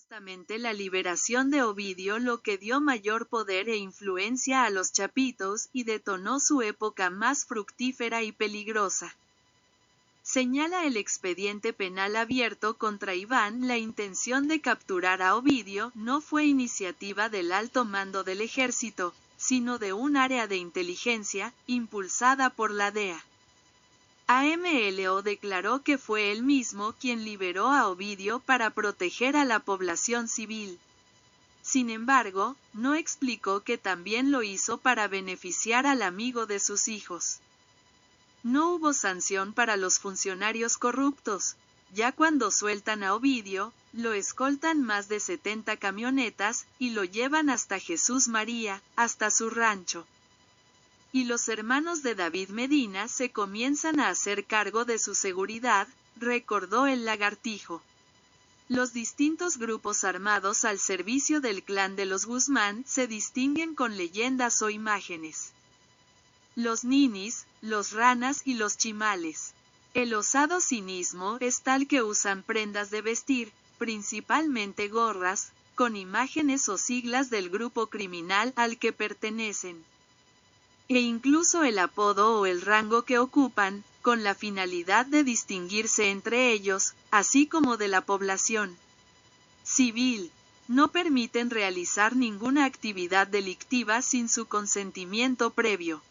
Justamente la liberación de Ovidio lo que dio mayor poder e influencia a los chapitos y detonó su época más fructífera y peligrosa. Señala el expediente penal abierto contra Iván. La intención de capturar a Ovidio no fue iniciativa del alto mando del ejército, sino de un área de inteligencia, impulsada por la DEA. AMLO declaró que fue él mismo quien liberó a Ovidio para proteger a la población civil. Sin embargo, no explicó que también lo hizo para beneficiar al amigo de sus hijos. No hubo sanción para los funcionarios corruptos. Ya cuando sueltan a Ovidio, lo escoltan más de 70 camionetas, y lo llevan hasta Jesús María, hasta su rancho. Y los hermanos de David Medina se comienzan a hacer cargo de su seguridad, recordó el Lagartijo. Los distintos grupos armados al servicio del clan de los Guzmán se distinguen con leyendas o imágenes. Los ninis, los ranas y los chimales. El osado cinismo es tal que usan prendas de vestir, principalmente gorras, con imágenes o siglas del grupo criminal al que pertenecen. E incluso el apodo o el rango que ocupan, con la finalidad de distinguirse entre ellos, así como de la población civil. No permiten realizar ninguna actividad delictiva sin su consentimiento previo.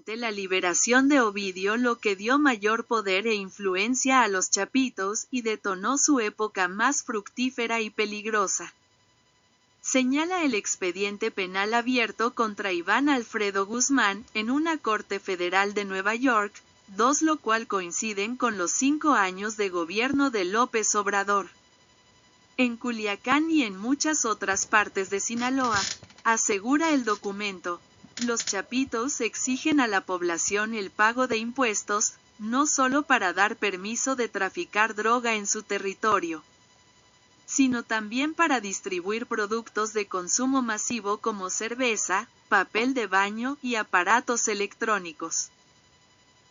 La liberación de Ovidio lo que dio mayor poder e influencia a los chapitos y detonó su época más fructífera y peligrosa. Señala el expediente penal abierto contra Iván Alfredo Guzmán en una corte federal de Nueva York, lo cual coinciden con los 5 años de gobierno de López Obrador. En Culiacán y en muchas otras partes de Sinaloa, asegura el documento, los chapitos exigen a la población el pago de impuestos, no solo para dar permiso de traficar droga en su territorio, sino también para distribuir productos de consumo masivo como cerveza, papel de baño y aparatos electrónicos.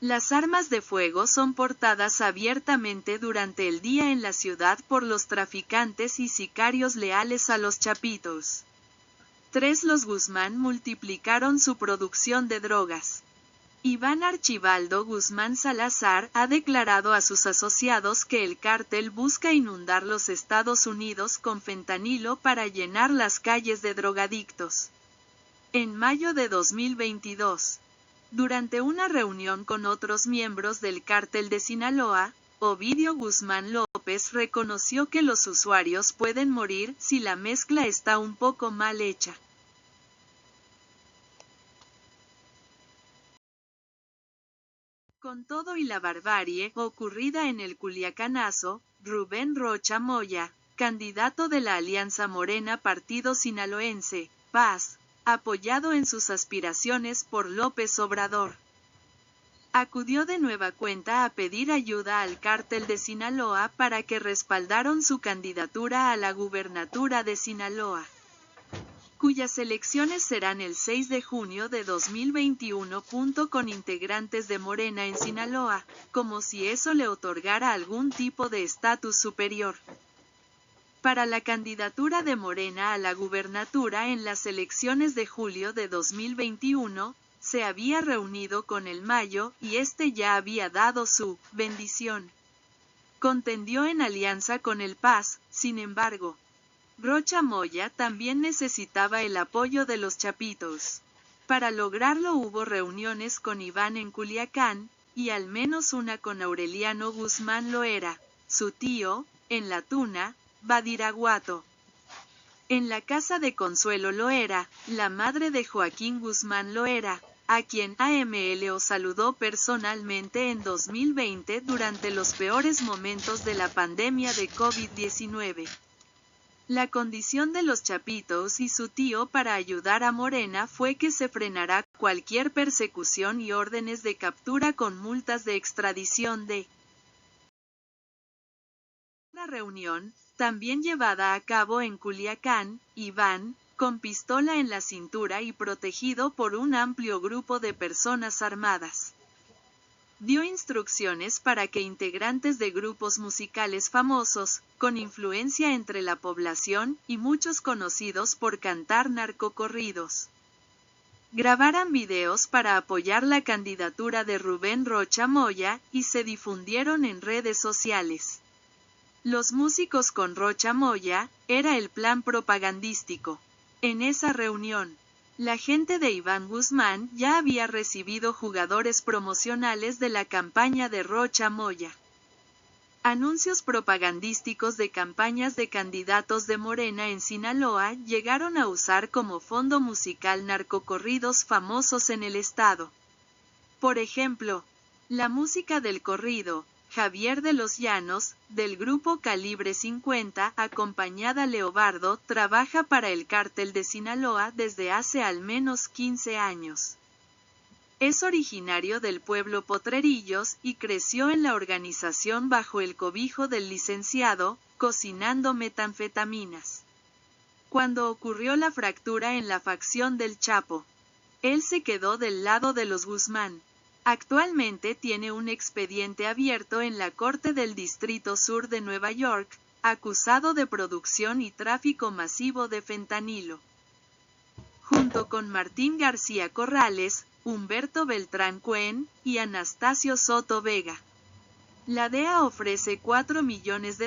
Las armas de fuego son portadas abiertamente durante el día en la ciudad por los traficantes y sicarios leales a los chapitos. Los Guzmán multiplicaron su producción de drogas. Iván Archibaldo Guzmán Salazar ha declarado a sus asociados que el cártel busca inundar los Estados Unidos con fentanilo para llenar las calles de drogadictos. En mayo de 2022, durante una reunión con otros miembros del cártel de Sinaloa, Ovidio Guzmán López reconoció que los usuarios pueden morir si la mezcla está un poco mal hecha. Con todo y la barbarie ocurrida en el Culiacanazo, Rubén Rocha Moya, candidato de la Alianza Morena Partido Sinaloense, PAS, apoyado en sus aspiraciones por López Obrador, acudió de nueva cuenta a pedir ayuda al cártel de Sinaloa para que respaldaron su candidatura a la gubernatura de Sinaloa, cuyas elecciones serán el 6 de junio de 2021. Con integrantes de Morena en Sinaloa, como si eso le otorgara algún tipo de estatus superior. Para la candidatura de Morena a la gubernatura en las elecciones de julio de 2021, se había reunido con el Mayo y este ya había dado su bendición. Contendió en alianza con el PAS, sin embargo. Rocha Moya también necesitaba el apoyo de los chapitos. Para lograrlo hubo reuniones con Iván en Culiacán, y al menos una con Aureliano Guzmán Loera, su tío, en La Tuna, Badiraguato. En la casa de Consuelo Loera, la madre de Joaquín Guzmán Loera, a quien AMLO saludó personalmente en 2020 durante los peores momentos de la pandemia de COVID-19. La condición de los chapitos y su tío para ayudar a Morena fue que se frenará cualquier persecución y órdenes de captura con multas de extradición de. La reunión, también llevada a cabo en Culiacán, Iván, con pistola en la cintura y protegido por un amplio grupo de personas armadas, dio instrucciones para que integrantes de grupos musicales famosos, con influencia entre la población y muchos conocidos por cantar narcocorridos, grabaran videos para apoyar la candidatura de Rubén Rocha Moya y se difundieron en redes sociales. Los músicos con Rocha Moya era el plan propagandístico. En esa reunión, la gente de Iván Guzmán ya había recibido jugadores promocionales de la campaña de Rocha Moya. Anuncios propagandísticos de campañas de candidatos de Morena en Sinaloa llegaron a usar como fondo musical narcocorridos famosos en el estado. Por ejemplo, la música del corrido Javier de los Llanos, del grupo Calibre 50, acompañada Leobardo, trabaja para el cártel de Sinaloa desde hace al menos 15 años. Es originario del pueblo Potrerillos y creció en la organización bajo el cobijo del licenciado, cocinando metanfetaminas. Cuando ocurrió la fractura en la facción del Chapo, él se quedó del lado de los Guzmán. Actualmente tiene un expediente abierto en la Corte del Distrito Sur de Nueva York, acusado de producción y tráfico masivo de fentanilo. Junto con Martín García Corrales, Humberto Beltrán Cuen y Anastasio Soto Vega, la DEA ofrece $4 millones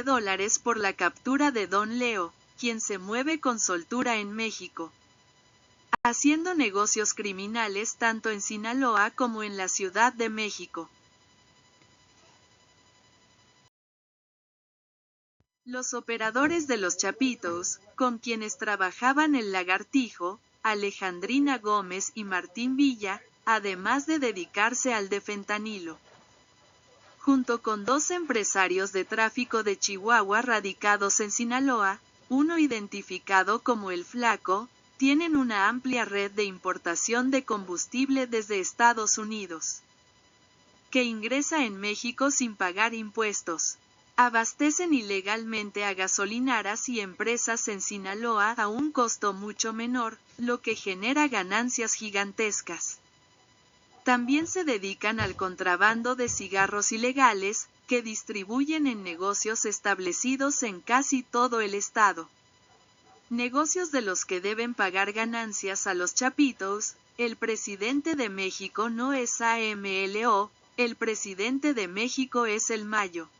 por la captura de Don Leo, quien se mueve con soltura en México, haciendo negocios criminales tanto en Sinaloa como en la Ciudad de México. Los operadores de los Chapitos, con quienes trabajaban el Lagartijo, Alejandrina Gómez y Martín Villa, además de dedicarse al de fentanilo, junto con 2 empresarios de tráfico de Chihuahua radicados en Sinaloa, uno identificado como El Flaco, tienen una amplia red de importación de combustible desde Estados Unidos, que ingresa en México sin pagar impuestos. Abastecen ilegalmente a gasolineras y empresas en Sinaloa a un costo mucho menor, lo que genera ganancias gigantescas. También se dedican al contrabando de cigarros ilegales, que distribuyen en negocios establecidos en casi todo el estado. Negocios de los que deben pagar ganancias a los Chapitos. El presidente de México no es AMLO, el presidente de México es el Mayo,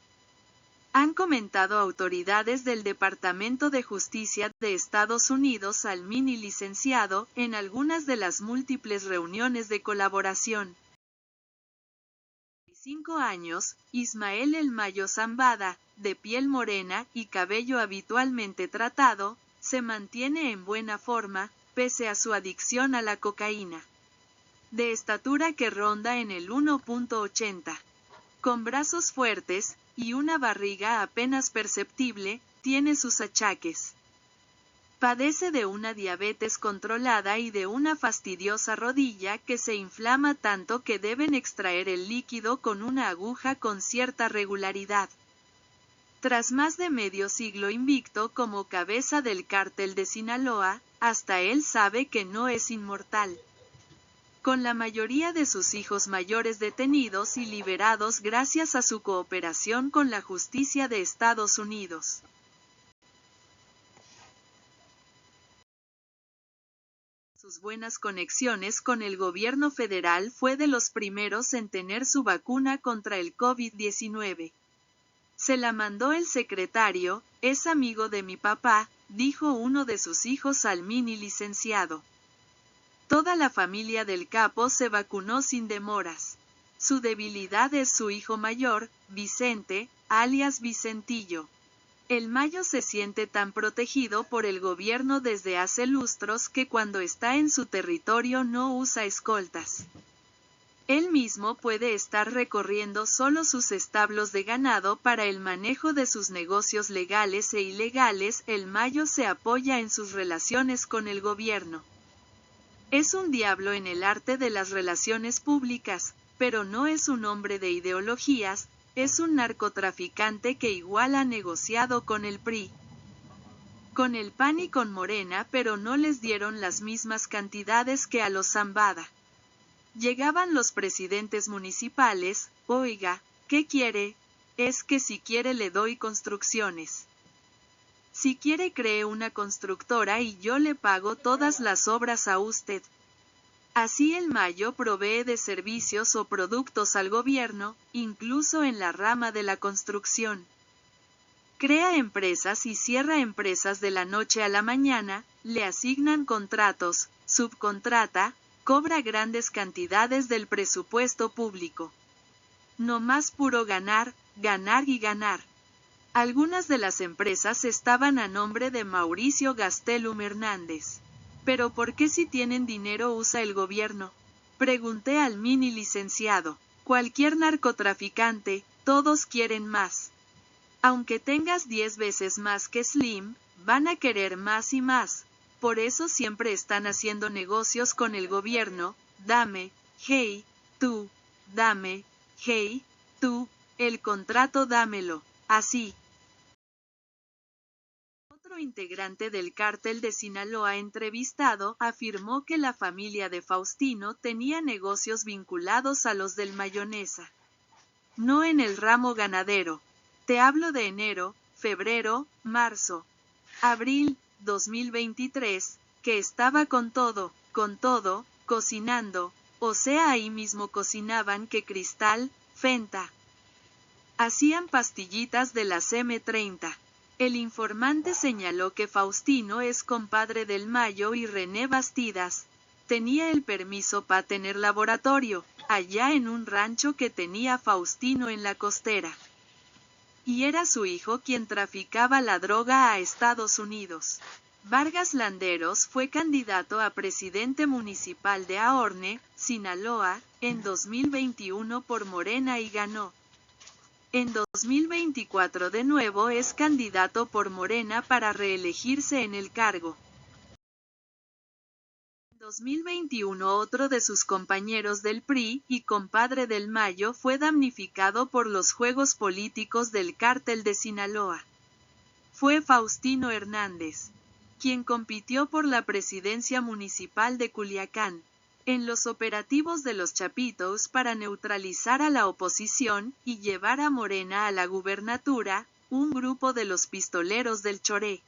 han comentado autoridades del Departamento de Justicia de Estados Unidos al mini licenciado en algunas de las múltiples reuniones de colaboración. 5 años, Ismael El Mayo Zambada, de piel morena y cabello habitualmente tratado, se mantiene en buena forma, pese a su adicción a la cocaína. De estatura que ronda en el 1.80. Con brazos fuertes, y una barriga apenas perceptible, tiene sus achaques. Padece de una diabetes controlada y de una fastidiosa rodilla que se inflama tanto que deben extraer el líquido con una aguja con cierta regularidad. Tras más de medio siglo invicto como cabeza del cártel de Sinaloa, hasta él sabe que no es inmortal. Con la mayoría de sus hijos mayores detenidos y liberados gracias a su cooperación con la justicia de Estados Unidos. Sus buenas conexiones con el gobierno federal fue de los primeros en tener su vacuna contra el COVID-19. Se la mandó el secretario, es amigo de mi papá, dijo uno de sus hijos al mini licenciado. Toda la familia del capo se vacunó sin demoras. Su debilidad es su hijo mayor, Vicente, alias Vicentillo. El Mayo se siente tan protegido por el gobierno desde hace lustros que cuando está en su territorio no usa escoltas. Él mismo puede estar recorriendo solo sus establos de ganado para el manejo de sus negocios legales e ilegales. El Mayo se apoya en sus relaciones con el gobierno. Es un diablo en el arte de las relaciones públicas, pero no es un hombre de ideologías, es un narcotraficante que igual ha negociado con el PRI, con el PAN y con Morena, pero no les dieron las mismas cantidades que a los Zambada. Llegaban los presidentes municipales, Oiga, ¿qué quiere? Es que si quiere le doy construcciones. Si quiere cree una constructora y yo le pago todas las obras a usted. Así el Mayo provee de servicios o productos al gobierno, incluso en la rama de la construcción. Crea empresas y cierra empresas de la noche a la mañana, le asignan contratos, subcontrata, cobra grandes cantidades del presupuesto público. No más puro ganar, ganar y ganar. Algunas de las empresas estaban a nombre de Mauricio Gastelum Hernández. ¿Pero por qué si tienen dinero usa el gobierno? Pregunté al mini licenciado. Cualquier narcotraficante, todos quieren más. Aunque tengas 10 veces más que Slim, van a querer más y más. Por eso siempre están haciendo negocios con el gobierno. Dame, hey, tú, dame, hey, tú, el contrato dámelo, así. Otro integrante del cártel de Sinaloa entrevistado afirmó que la familia de Faustino tenía negocios vinculados a los del Mayonesa. No en el ramo ganadero. Te hablo de enero, febrero, marzo, abril, 2023, que estaba con todo, cocinando, o sea ahí mismo cocinaban que cristal, fenta. Hacían pastillitas de las M30. El informante señaló que Faustino es compadre del Mayo y René Bastidas. Tenía el permiso para tener laboratorio, allá en un rancho que tenía Faustino en la costera. Y era su hijo quien traficaba la droga a Estados Unidos. Vargas Landeros fue candidato a presidente municipal de Ahorne, Sinaloa, en 2021 por Morena y ganó. En 2024 de nuevo es candidato por Morena para reelegirse en el cargo. En 2021 otro de sus compañeros del PRI, y compadre del Mayo, fue damnificado por los juegos políticos del cártel de Sinaloa. Fue Faustino Hernández, quien compitió por la presidencia municipal de Culiacán, en los operativos de los Chapitos para neutralizar a la oposición y llevar a Morena a la gubernatura, un grupo de los pistoleros del Choré.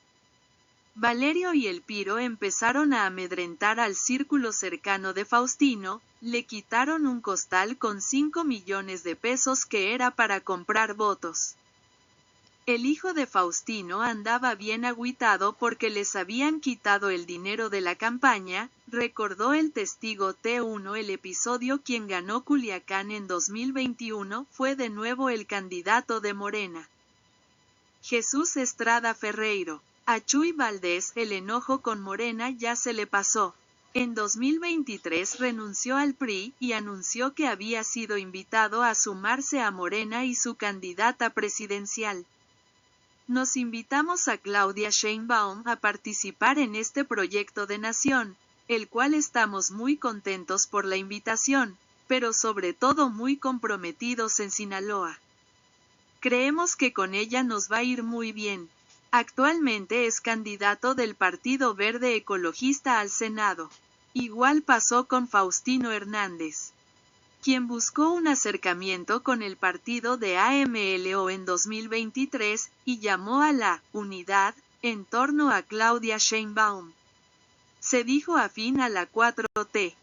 Valerio y El Piro empezaron a amedrentar al círculo cercano de Faustino, le quitaron un costal con 5 millones de pesos que era para comprar votos. El hijo de Faustino andaba bien agüitado porque les habían quitado el dinero de la campaña, recordó el testigo T1. El episodio quien ganó Culiacán en 2021 fue de nuevo el candidato de Morena. Jesús Estrada Ferreiro. A Chuy Valdés el enojo con Morena ya se le pasó. En 2023 renunció al PRI y anunció que había sido invitado a sumarse a Morena y su candidata presidencial. Nos invitamos a Claudia Sheinbaum a participar en este proyecto de nación, el cual estamos muy contentos por la invitación, pero sobre todo muy comprometidos en Sinaloa. Creemos que con ella nos va a ir muy bien. Actualmente es candidato del Partido Verde Ecologista al Senado. Igual pasó con Faustino Hernández, quien buscó un acercamiento con el partido de AMLO en 2023, y llamó a la unidad en torno a Claudia Sheinbaum. Se dijo afín a la 4T.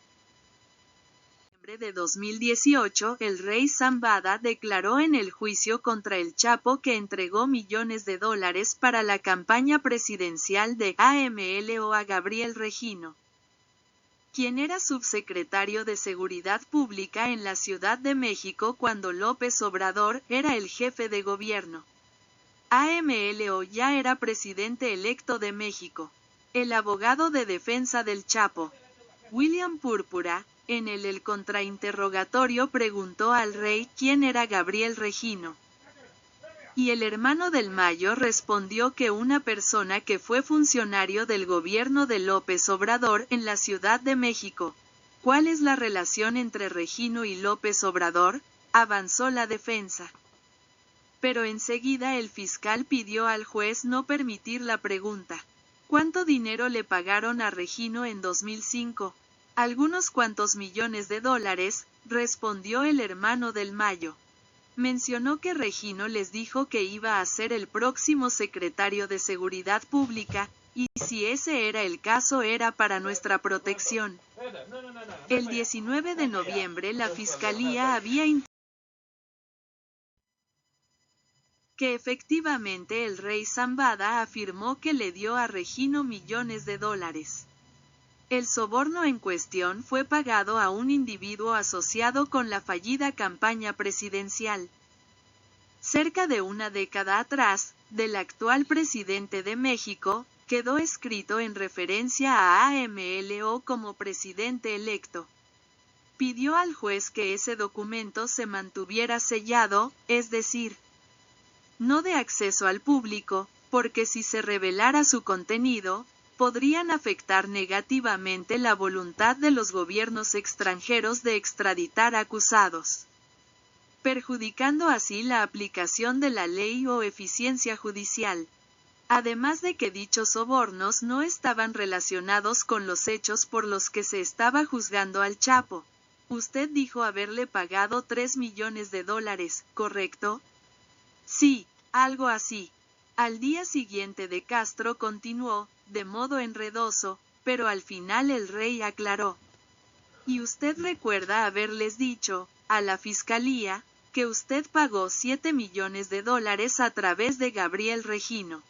En de 2018, el rey Zambada declaró en el juicio contra el Chapo que entregó millones de dólares para la campaña presidencial de AMLO a Gabriel Regino, quien era subsecretario de Seguridad Pública en la Ciudad de México cuando López Obrador era el jefe de gobierno. AMLO ya era presidente electo de México. El abogado de defensa del Chapo, William Púrpura, en el contrainterrogatorio preguntó al rey quién era Gabriel Regino. Y el hermano del Mayo respondió que una persona que fue funcionario del gobierno de López Obrador en la Ciudad de México. ¿Cuál es la relación entre Regino y López Obrador?, avanzó la defensa. Pero enseguida el fiscal pidió al juez no permitir la pregunta. ¿Cuánto dinero le pagaron a Regino en 2005? Algunos cuantos millones de dólares, respondió el hermano del Mayo. Mencionó que Regino les dijo que iba a ser el próximo secretario de Seguridad Pública, y si ese era el caso era para nuestra protección. El 19 de noviembre la Fiscalía había que efectivamente el rey Zambada afirmó que le dio a Regino millones de dólares. El soborno en cuestión fue pagado a un individuo asociado con la fallida campaña presidencial. Cerca de una década atrás, del actual presidente de México, quedó escrito en referencia a AMLO como presidente electo. Pidió al juez que ese documento se mantuviera sellado, es decir, no de acceso al público, porque si se revelara su contenido, podrían afectar negativamente la voluntad de los gobiernos extranjeros de extraditar acusados, perjudicando así la aplicación de la ley o eficiencia judicial. Además de que dichos sobornos no estaban relacionados con los hechos por los que se estaba juzgando al Chapo. Usted dijo haberle pagado 3 millones de dólares, ¿correcto? Sí, algo así. Al día siguiente de Castro continuó, de modo enredoso, pero al final el rey aclaró. Y usted recuerda haberles dicho, a la fiscalía, que usted pagó 7 millones de dólares a través de Gabriel Regino.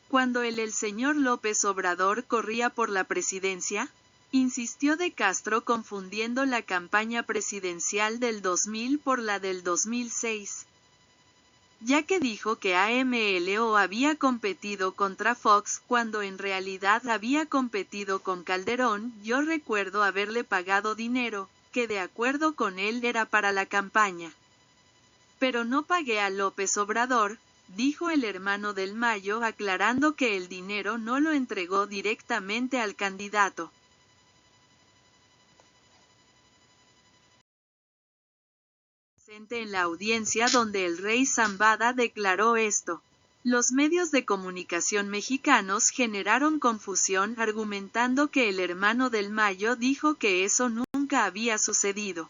Cuando el señor López Obrador corría por la presidencia, insistió de Castro confundiendo la campaña presidencial del 2000 por la del 2006. Ya que dijo que AMLO había competido contra Fox cuando en realidad había competido con Calderón, yo recuerdo haberle pagado dinero, que de acuerdo con él era para la campaña. Pero no pagué a López Obrador, dijo el hermano del Mayo aclarando que el dinero no lo entregó directamente al candidato. En la audiencia donde el rey Zambada declaró esto. Los medios de comunicación mexicanos generaron confusión argumentando que el hermano del Mayo dijo que eso nunca había sucedido.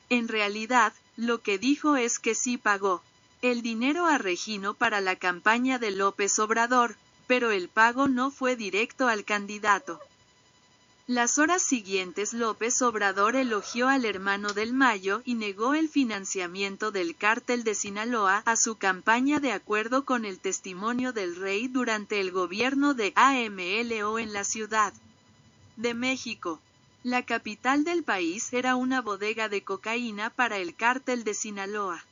En realidad, lo que dijo es que sí pagó el dinero a Regino para la campaña de López Obrador, pero el pago no fue directo al candidato. Las horas siguientes López Obrador elogió al hermano del Mayo y negó el financiamiento del cártel de Sinaloa a su campaña de acuerdo con el testimonio del rey durante el gobierno de AMLO en la Ciudad de México. La capital del país era una bodega de cocaína para el cártel de Sinaloa.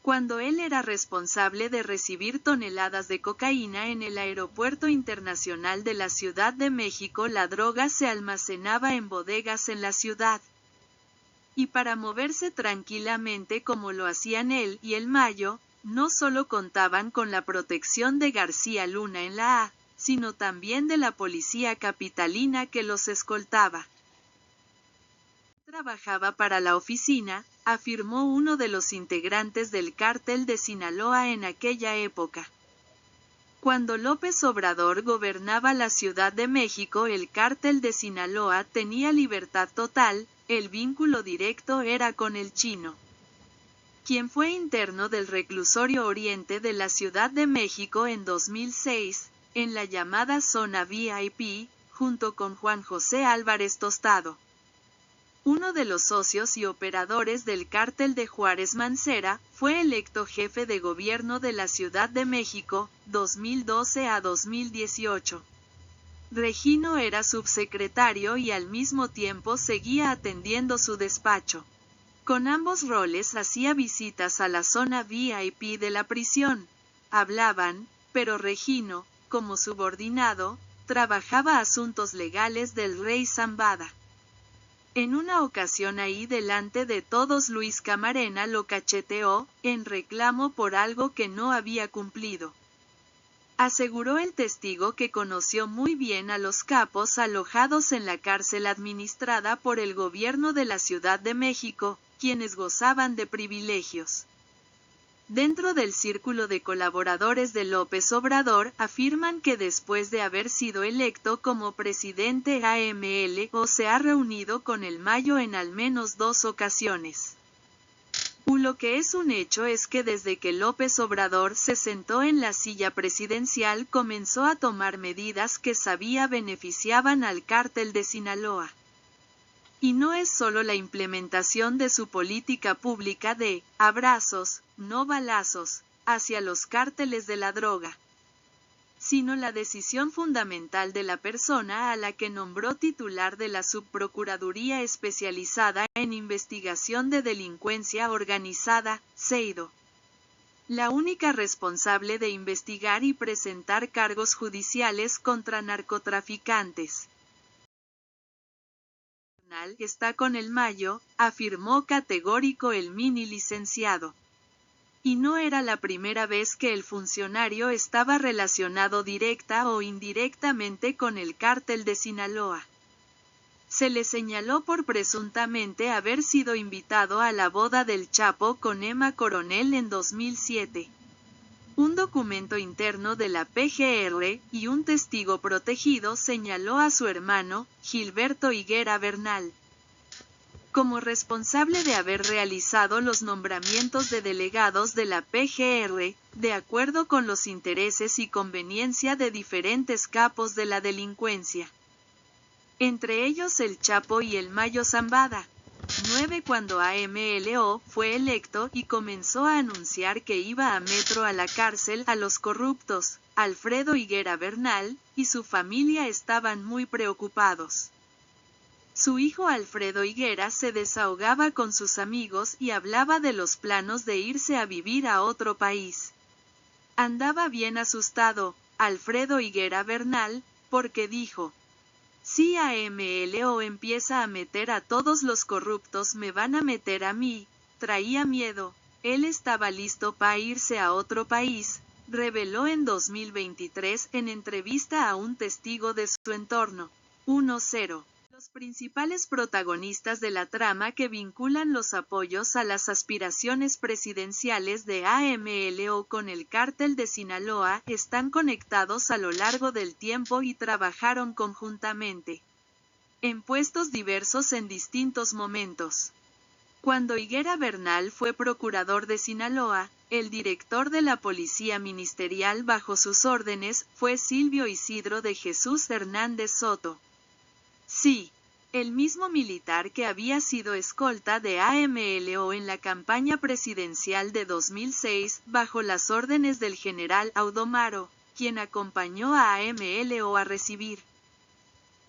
Cuando él era responsable de recibir toneladas de cocaína en el Aeropuerto Internacional de la Ciudad de México, la droga se almacenaba en bodegas en la ciudad. Y para moverse tranquilamente como lo hacían él y el Mayo, no solo contaban con la protección de García Luna en la A, sino también de la policía capitalina que los escoltaba. Trabajaba para la oficina, afirmó uno de los integrantes del cártel de Sinaloa en aquella época. Cuando López Obrador gobernaba la Ciudad de México, el cártel de Sinaloa tenía libertad total, el vínculo directo era con el Chino, quien fue interno del reclusorio Oriente de la Ciudad de México en 2006, en la llamada zona VIP, junto con Juan José Álvarez Tostado, uno de los socios y operadores del cártel de Juárez Mancera, fue electo jefe de gobierno de la Ciudad de México, 2012 a 2018. Regino era subsecretario y al mismo tiempo seguía atendiendo su despacho. Con ambos roles hacía visitas a la zona VIP de la prisión. Hablaban, pero Regino, como subordinado, trabajaba asuntos legales del rey Zambada. En una ocasión ahí delante de todos Luis Camarena lo cacheteó, en reclamo por algo que no había cumplido. Aseguró el testigo que conoció muy bien a los capos alojados en la cárcel administrada por el gobierno de la Ciudad de México, quienes gozaban de privilegios. Dentro del círculo de colaboradores de López Obrador, afirman que después de haber sido electo como presidente AMLO se ha reunido con el Mayo en al menos 2 ocasiones. Lo que es un hecho es que desde que López Obrador se sentó en la silla presidencial comenzó a tomar medidas que sabía beneficiaban al cártel de Sinaloa. Y no es solo la implementación de su política pública de abrazos, no balazos, hacia los cárteles de la droga, sino la decisión fundamental de la persona a la que nombró titular de la Subprocuraduría Especializada en Investigación de Delincuencia Organizada, SEIDO. La única responsable de investigar y presentar cargos judiciales contra narcotraficantes. Está con el Mayo, afirmó categórico el mini licenciado. Y no era la primera vez que el funcionario estaba relacionado directa o indirectamente con el cártel de Sinaloa. Se le señaló por presuntamente haber sido invitado a la boda del Chapo con Emma Coronel en 2007. Un documento interno de la PGR y un testigo protegido señaló a su hermano, Gilberto Higuera Bernal, como responsable de haber realizado los nombramientos de delegados de la PGR, de acuerdo con los intereses y conveniencia de diferentes capos de la delincuencia. Entre ellos el Chapo y el Mayo Zambada. 9 cuando AMLO fue electo y comenzó a anunciar que iba a meter a la cárcel a los corruptos, Alfredo Higuera Bernal y su familia estaban muy preocupados. Su hijo Alfredo Higuera se desahogaba con sus amigos y hablaba de los planos de irse a vivir a otro país. Andaba bien asustado, Alfredo Higuera Bernal, porque dijo: si AMLO empieza a meter a todos los corruptos me van a meter a mí, traía miedo, él estaba listo para irse a otro país, reveló en 2023 en entrevista a un testigo de su entorno. 1-0. Los principales protagonistas de la trama que vinculan los apoyos a las aspiraciones presidenciales de AMLO con el cártel de Sinaloa están conectados a lo largo del tiempo y trabajaron conjuntamente en puestos diversos en distintos momentos. Cuando Higuera Bernal fue procurador de Sinaloa, el director de la Policía Ministerial bajo sus órdenes fue Silvio Isidro de Jesús Hernández Soto. Sí, el mismo militar que había sido escolta de AMLO en la campaña presidencial de 2006 bajo las órdenes del general Audomaro, quien acompañó a AMLO a recibir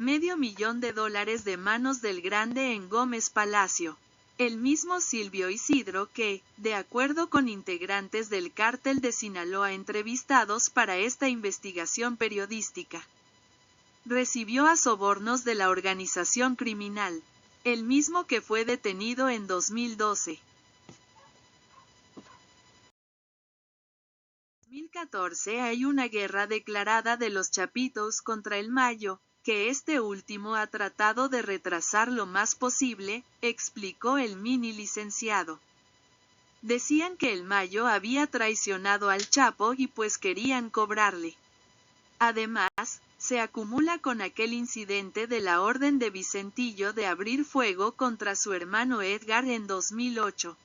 $500,000 de manos del Grande en Gómez Palacio. El mismo Silvio Isidro que, de acuerdo con integrantes del cártel de Sinaloa entrevistados para esta investigación periodística, recibió a sobornos de la organización criminal, el mismo que fue detenido en 2012. 2014 hay una guerra declarada de los Chapitos contra el Mayo, que este último ha tratado de retrasar lo más posible, explicó el mini licenciado. Decían que el Mayo había traicionado al Chapo y pues querían cobrarle. Además, se acumula con aquel incidente de la orden de Vicentillo de abrir fuego contra su hermano Edgar en 2008.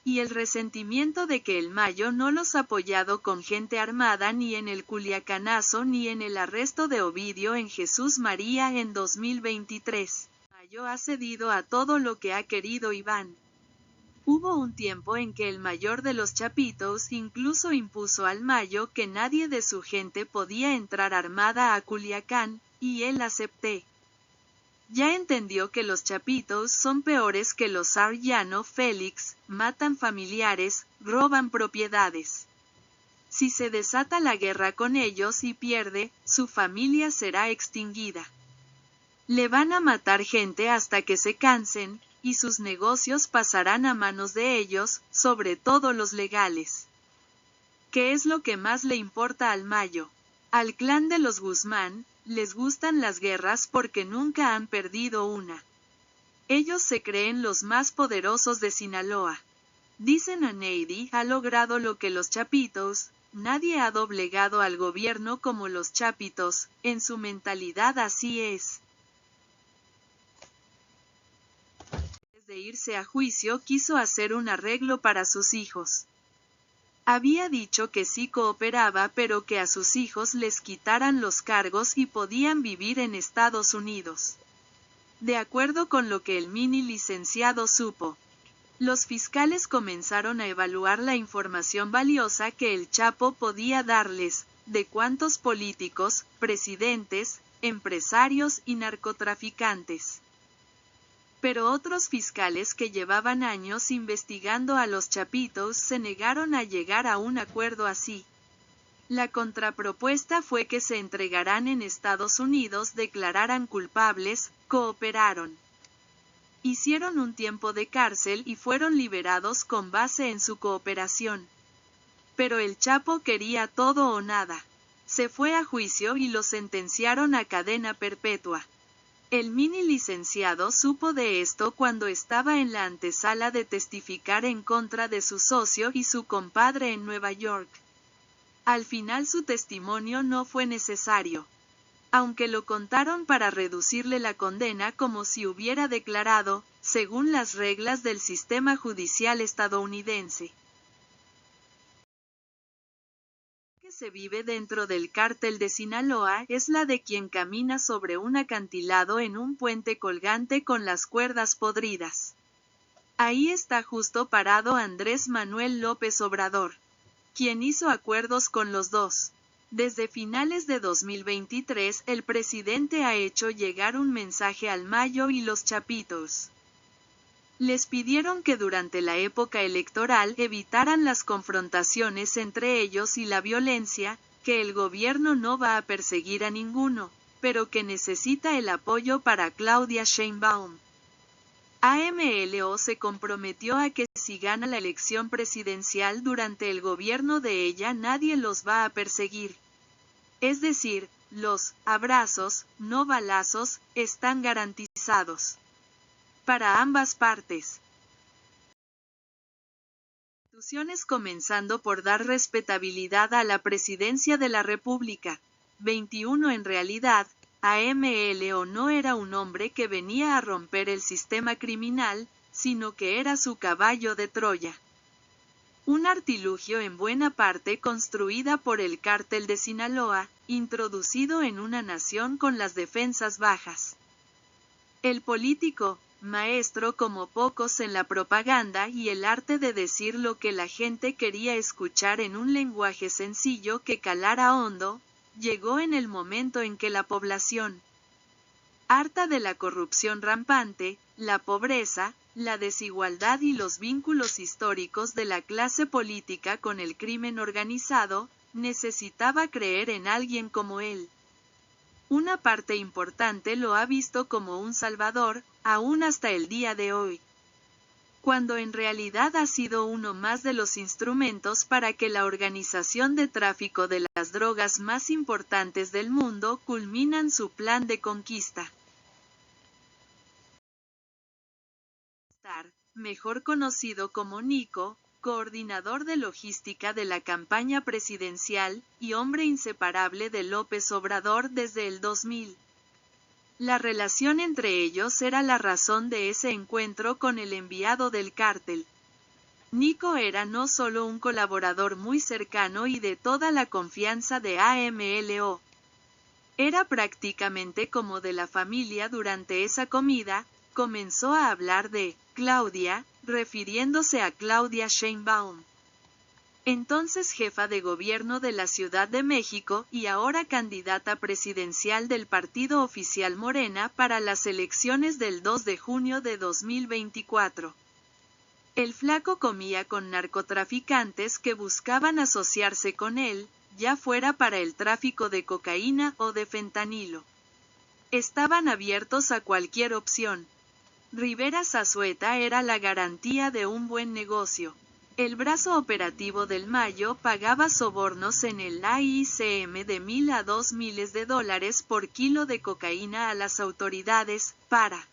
Y el resentimiento de que el Mayo no los ha apoyado con gente armada ni en el Culiacanazo ni en el arresto de Ovidio en Jesús María en 2023. Mayo ha cedido a todo lo que ha querido Iván. Hubo un tiempo en que el mayor de los Chapitos incluso impuso al Mayo que nadie de su gente podía entrar armada a Culiacán, y él acepté. Ya entendió que los Chapitos son peores que los Arellano Félix, matan familiares, roban propiedades. Si se desata la guerra con ellos y pierde, su familia será extinguida. Le van a matar gente hasta que se cansen, y sus negocios pasarán a manos de ellos, sobre todo los legales. ¿Qué es lo que más le importa al Mayo? Al clan de los Guzmán, les gustan las guerras porque nunca han perdido una. Ellos se creen los más poderosos de Sinaloa. Dicen a Neidy ha logrado lo que los Chapitos, nadie ha doblegado al gobierno como los Chapitos, en su mentalidad así es. de irse a juicio quiso hacer un arreglo para sus hijos. Había dicho que sí cooperaba, pero que a sus hijos les quitaran los cargos y podían vivir en Estados Unidos. De acuerdo con lo que el mini licenciado supo, los fiscales comenzaron a evaluar la información valiosa que el Chapo podía darles, de cuántos políticos, presidentes, empresarios y narcotraficantes. Pero otros fiscales que llevaban años investigando a los Chapitos se negaron a llegar a un acuerdo así. La contrapropuesta fue que se entregaran en Estados Unidos, declararan culpables, cooperaron. Hicieron un tiempo de cárcel y fueron liberados con base en su cooperación. Pero el Chapo quería todo o nada. Se fue a juicio y lo sentenciaron a cadena perpetua. El mini licenciado supo de esto cuando estaba en la antesala de testificar en contra de su socio y su compadre en Nueva York. Al final su testimonio no fue necesario, aunque lo contaron para reducirle la condena como si hubiera declarado, según las reglas del sistema judicial estadounidense. Que se vive dentro del cártel de Sinaloa es la de quien camina sobre un acantilado en un puente colgante con las cuerdas podridas. Ahí está justo parado Andrés Manuel López Obrador, quien hizo acuerdos con los dos. Desde finales de 2023 el presidente ha hecho llegar un mensaje al Mayo y los Chapitos. Les pidieron que durante la época electoral evitaran las confrontaciones entre ellos y la violencia, que el gobierno no va a perseguir a ninguno, pero que necesita el apoyo para Claudia Sheinbaum. AMLO se comprometió a que si gana la elección presidencial durante el gobierno de ella nadie los va a perseguir. Es decir, los abrazos, no balazos, están garantizados. Para ambas partes. Instituciones comenzando por dar respetabilidad a la presidencia de la República. 21 En realidad, AMLO no era un hombre que venía a romper el sistema criminal, sino que era su caballo de Troya. Un artilugio en buena parte construida por el cártel de Sinaloa, introducido en una nación con las defensas bajas. El político, maestro como pocos en la propaganda y el arte de decir lo que la gente quería escuchar en un lenguaje sencillo que calara hondo, llegó en el momento en que la población, harta de la corrupción rampante, la pobreza, la desigualdad y los vínculos históricos de la clase política con el crimen organizado, necesitaba creer en alguien como él. Una parte importante lo ha visto como un salvador, aún hasta el día de hoy, cuando en realidad ha sido uno más de los instrumentos para que la organización de tráfico de las drogas más importantes del mundo culminan su plan de conquista. Mejor conocido como Nico, coordinador de logística de la campaña presidencial, y hombre inseparable de López Obrador desde el 2000. La relación entre ellos era la razón de ese encuentro con el enviado del cártel. Nico era no solo un colaborador muy cercano y de toda la confianza de AMLO. Era prácticamente como de la familia. Durante esa comida, comenzó a hablar de Claudia, refiriéndose a Claudia Sheinbaum, entonces jefa de gobierno de la Ciudad de México y ahora candidata presidencial del partido oficial Morena para las elecciones del 2 de junio de 2024. El flaco comía con narcotraficantes que buscaban asociarse con él, ya fuera para el tráfico de cocaína o de fentanilo. Estaban abiertos a cualquier opción. Rivera Zazueta era la garantía de un buen negocio. El brazo operativo del Mayo pagaba sobornos en el AICM de $1,000 a $2,000 por kilo de cocaína a las autoridades, para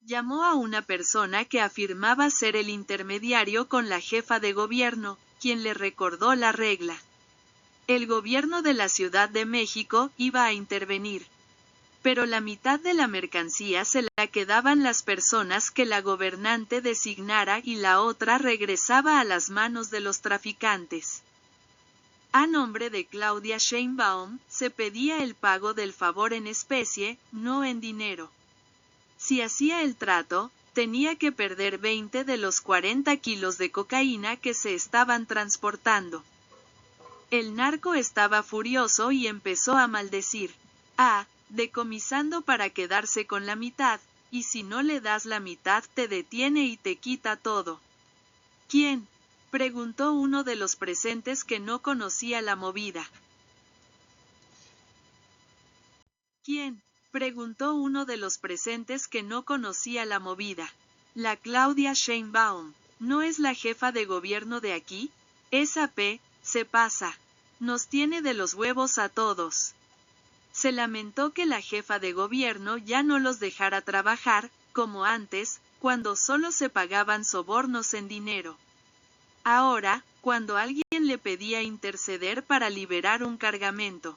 llamó a una persona que afirmaba ser el intermediario con la jefa de gobierno, quien le recordó la regla. El gobierno de la Ciudad de México iba a intervenir. pero la mitad de la mercancía se la quedaban las personas que la gobernante designara y la otra regresaba a las manos de los traficantes. A nombre de Claudia Sheinbaum, se pedía el pago del favor en especie, no en dinero. Si hacía el trato, tenía que perder 20 de los 40 kilos de cocaína que se estaban transportando. El narco estaba furioso y empezó a maldecir. Decomisando para quedarse con la mitad, y si no le das la mitad te detiene y te quita todo. ¿Quién? Preguntó uno de los presentes que no conocía la movida. ¿Quién? Preguntó uno de los presentes que no conocía la movida. La Claudia Sheinbaum. ¿No es la jefa de gobierno de aquí? Esa se pasa. Nos tiene de los huevos a todos. Se lamentó que la jefa de gobierno ya no los dejara trabajar, como antes, cuando solo se pagaban sobornos en dinero. Ahora, cuando alguien le pedía interceder para liberar un cargamento,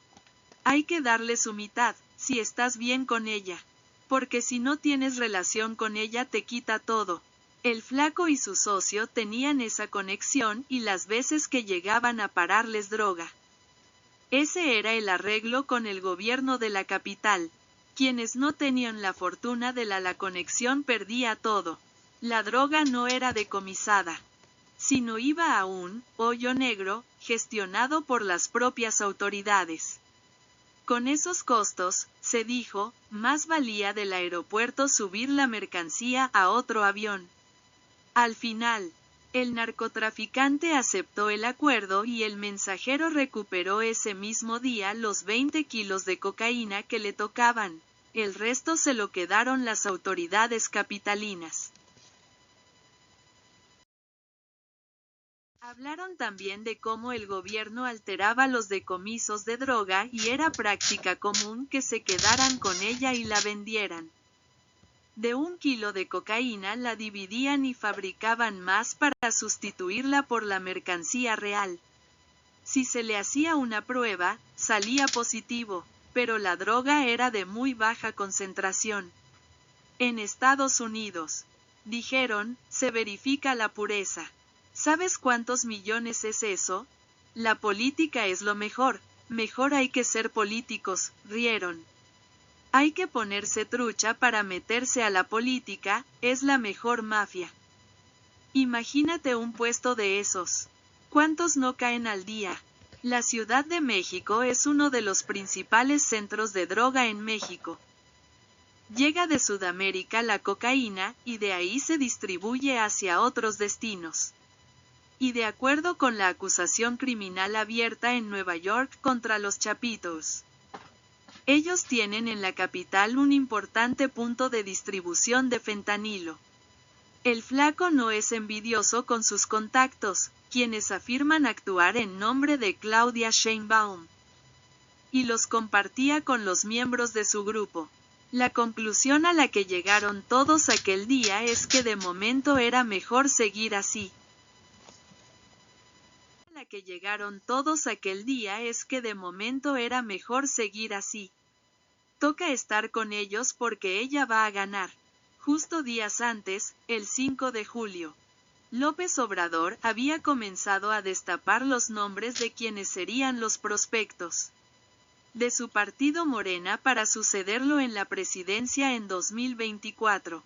hay que darle su mitad, si estás bien con ella. Porque si no tienes relación con ella te quita todo. El flaco y su socio tenían esa conexión y las veces que llegaban a pararles droga. Ese era el arreglo con el gobierno de la capital. Quienes no tenían la fortuna de la conexión perdía todo. La droga no era decomisada, sino iba a un hoyo negro, gestionado por las propias autoridades. Con esos costos, se dijo, más valía del aeropuerto subir la mercancía a otro avión. Al final, el narcotraficante aceptó el acuerdo y el mensajero recuperó ese mismo día los 20 kilos de cocaína que le tocaban. El resto se lo quedaron las autoridades capitalinas. Hablaron también de cómo el gobierno alteraba los decomisos de droga y era práctica común que se quedaran con ella y la vendieran. De 1 kilo de cocaína la dividían y fabricaban más para sustituirla por la mercancía real. Si se le hacía una prueba, salía positivo, pero la droga era de muy baja concentración. En Estados Unidos, dijeron, se verifica la pureza. ¿Sabes cuántos millones es eso? La política es lo mejor hay que ser políticos, rieron. Hay que ponerse trucha para meterse a la política, es la mejor mafia. Imagínate un puesto de esos. ¿Cuántos no caen al día? La Ciudad de México es uno de los principales centros de droga en México. Llega de Sudamérica la cocaína, y de ahí se distribuye hacia otros destinos. Y de acuerdo con la acusación criminal abierta en Nueva York contra los Chapitos, ellos tienen en la capital un importante punto de distribución de fentanilo. El flaco no es envidioso con sus contactos, quienes afirman actuar en nombre de Claudia Sheinbaum, y los compartía con los miembros de su grupo. La conclusión a la que llegaron todos aquel día es que de momento era mejor seguir así. Toca estar con ellos porque ella va a ganar. Justo días antes, el 5 de julio, López Obrador había comenzado a destapar los nombres de quienes serían los prospectos de su partido Morena para sucederlo en la presidencia en 2024.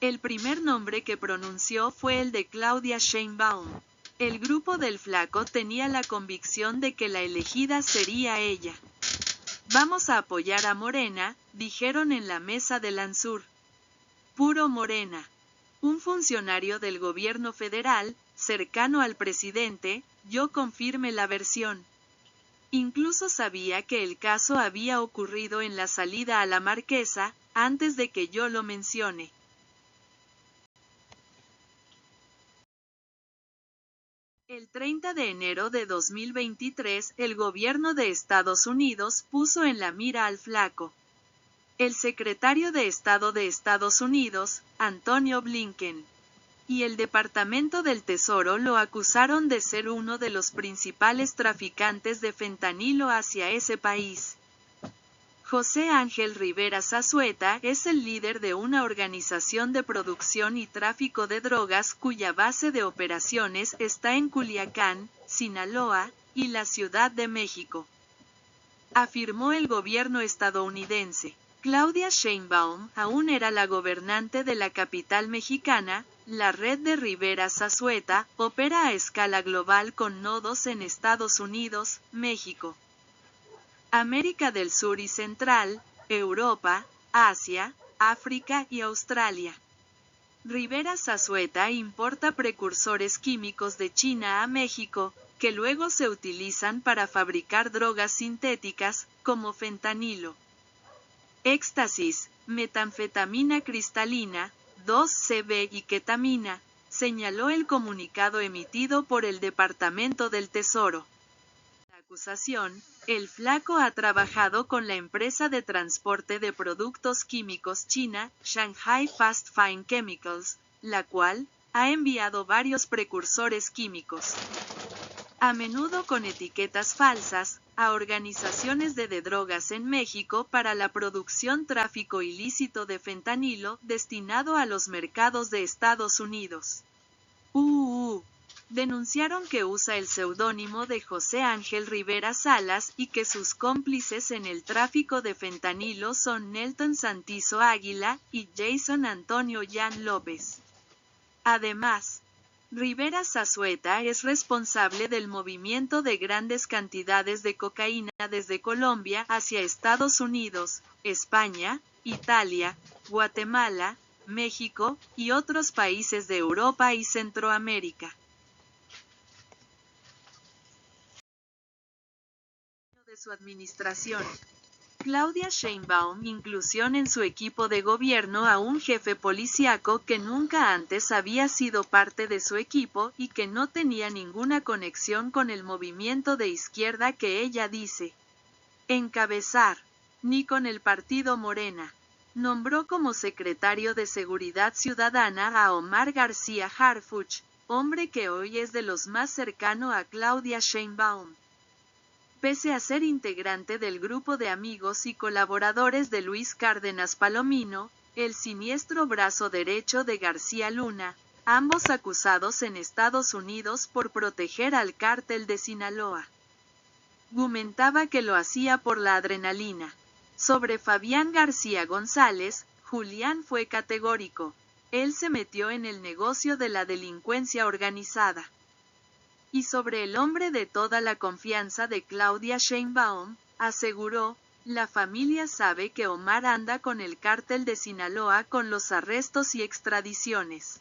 El primer nombre que pronunció fue el de Claudia Sheinbaum. El grupo del flaco tenía la convicción de que la elegida sería ella. Vamos a apoyar a Morena, dijeron en la mesa del Ansur. Puro Morena. Un funcionario del gobierno federal, cercano al presidente, yo confirme la versión. Incluso sabía que el caso había ocurrido en la salida a la Marquesa, antes de que yo lo mencione. El 30 de enero de 2023, el gobierno de Estados Unidos puso en la mira al flaco. El secretario de Estado de Estados Unidos, Antonio Blinken, y el Departamento del Tesoro lo acusaron de ser uno de los principales traficantes de fentanilo hacia ese país. José Ángel Rivera Zazueta es el líder de una organización de producción y tráfico de drogas cuya base de operaciones está en Culiacán, Sinaloa, y la Ciudad de México, afirmó el gobierno estadounidense. Claudia Sheinbaum aún era la gobernante de la capital mexicana. La red de Rivera Zazueta opera a escala global con nodos en Estados Unidos, México, América del Sur y Central, Europa, Asia, África y Australia. Rivera Zazueta importa precursores químicos de China a México, que luego se utilizan para fabricar drogas sintéticas, como fentanilo, éxtasis, metanfetamina cristalina, 2-CB y ketamina, señaló el comunicado emitido por el Departamento del Tesoro. La acusación, el Flaco ha trabajado con la empresa de transporte de productos químicos china, Shanghai Fast Fine Chemicals, la cual ha enviado varios precursores químicos, a menudo con etiquetas falsas, a organizaciones de drogas en México para la producción tráfico ilícito de fentanilo destinado a los mercados de Estados Unidos. Denunciaron que usa el seudónimo de José Ángel Rivera Salas y que sus cómplices en el tráfico de fentanilo son Nelton Santizo Águila y Jason Antonio Jan López. Además, Rivera Zazueta es responsable del movimiento de grandes cantidades de cocaína desde Colombia hacia Estados Unidos, España, Italia, Guatemala, México y otros países de Europa y Centroamérica. De su administración, Claudia Sheinbaum inclusión en su equipo de gobierno a un jefe policíaco que nunca antes había sido parte de su equipo y que no tenía ninguna conexión con el movimiento de izquierda que ella dice encabezar, ni con el partido Morena. Nombró como secretario de Seguridad Ciudadana a Omar García Harfuch, hombre que hoy es de los más cercano a Claudia Sheinbaum. Pese a ser integrante del grupo de amigos y colaboradores de Luis Cárdenas Palomino, el siniestro brazo derecho de García Luna, ambos acusados en Estados Unidos por proteger al cártel de Sinaloa. Argumentaba que lo hacía por la adrenalina. Sobre Fabián García González, Julián fue categórico. Él se metió en el negocio de la delincuencia organizada. Y sobre el hombre de toda la confianza de Claudia Sheinbaum, aseguró, la familia sabe que Omar anda con el cártel de Sinaloa con los arrestos y extradiciones.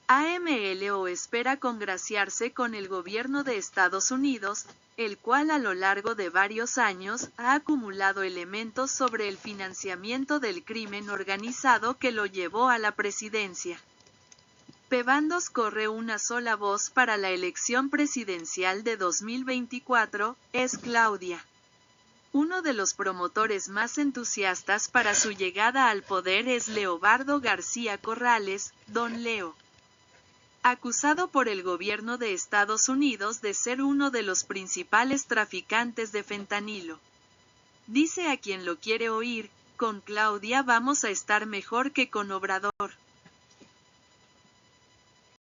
AMLO espera congraciarse con el gobierno de Estados Unidos, el cual a lo largo de varios años ha acumulado elementos sobre el financiamiento del crimen organizado que lo llevó a la presidencia. P-Bandos corre una sola voz para la elección presidencial de 2024, es Claudia. Uno de los promotores más entusiastas para su llegada al poder es Leobardo García Corrales, Don Leo. Acusado por el gobierno de Estados Unidos de ser uno de los principales traficantes de fentanilo. Dice a quien lo quiere oír, con Claudia vamos a estar mejor que con Obrador.